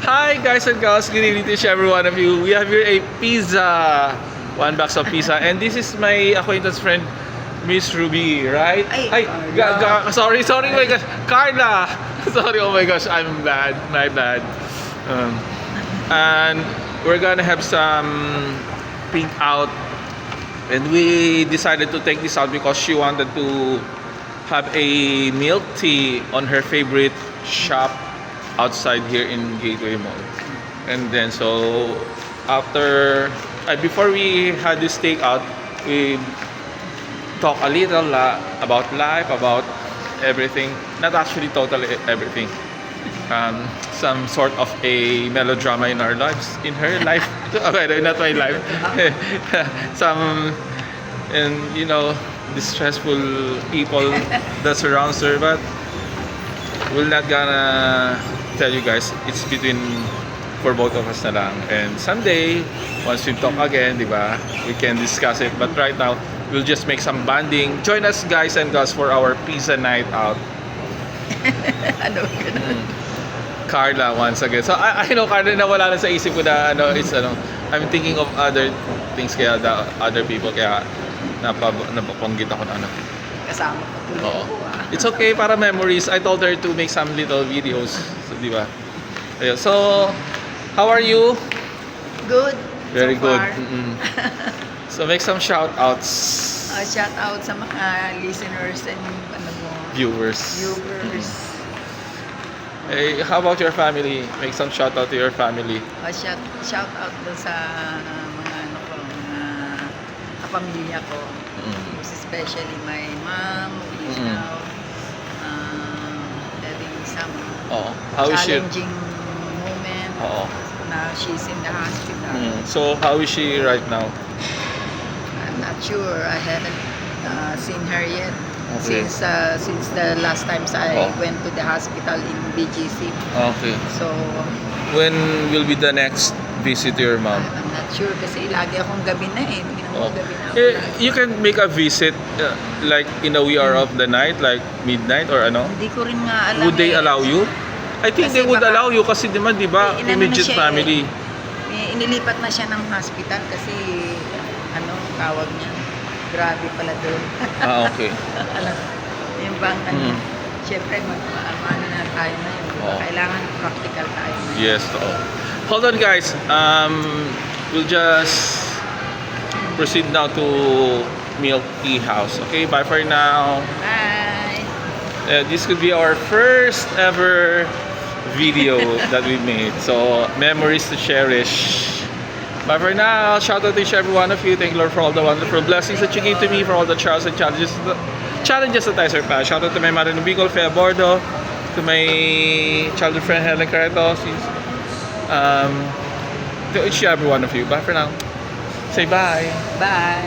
Hi guys and girls, good evening to every one of you. We have here a pizza, one box of pizza, and this is my acquaintance friend, Miss Ruby, right? Ay, Sorry, my gosh, Carla. Sorry, oh my gosh, I'm bad, my bad. And we're gonna have some pink out, and we decided to take this out because she wanted to have a milk tea on her favorite shop outside here in Gateway Mall. And then so after before we had this takeout, we talk a little about life, about everything. Not actually totally everything. Some sort of a melodrama in our lives, in her life. Okay, not my life. Some, and you know, distressful people that surrounds her, but we're not gonna tell you guys. It's between for both of us na lang. And someday, once we talk again, di ba, we can discuss it. But right now, we'll just make some bonding. Join us guys and girls for our pizza night out. Ano ganun? Carla once again. So I know Carla, nawala na sa isip ko na it's I'm thinking of other things, kaya the other people, kaya napapanggit ako na Kasama ko tuloy Oo. ako It's okay, para memories. I told her to make some little videos. So, di ba? Ayun. So, how are you? Good. Very so good. far. So, make some shout outs. Shout out sa mga listeners and Viewers. viewers. Hey, how about your family? Make some shout out to your family. Shout out doon sa mga mga kapamilya ko. Most especially my mom, who is now having some Oh, how is she? challenging moment. Oo. Now she's in the hospital. So, how is she right now? I'm not sure. I haven't seen her yet. Okay. Since the last times I Oh. went to the hospital in BGC. Okay. So When will be the next visit to your mom? I'm not sure kasi lagi akong gabi na eh. Oh. Gabi na ako. You can make a visit like in a wee hour of the night, like midnight or ano? Hindi ko rin nga alam. Would they allow you? I think Kasi they would baka- allow you kasi di ba Inano na immediate siya family. Inilipat na siya ng hospital kasi tawag niya. Grabe pala doon. Okay. Yung bang syempre ano na tayo na yun. Diba? Oh. Kailangan practical tayo na yun. Yes. Hold on guys. We'll just proceed now to Milk Tea House. Okay, bye for now. Bye! This could be our first ever video that we made. So, memories to cherish. Bye for now. Shout out to each every one of you. Thank you, Lord, for all the wonderful blessings that you gave to me, for all the trials and challenges that I surpassed. Shout out to my mother in Bicol, Fea Bordo, to my childhood friend Helen Careto, to each every one of you. Bye for now. Say bye. Bye!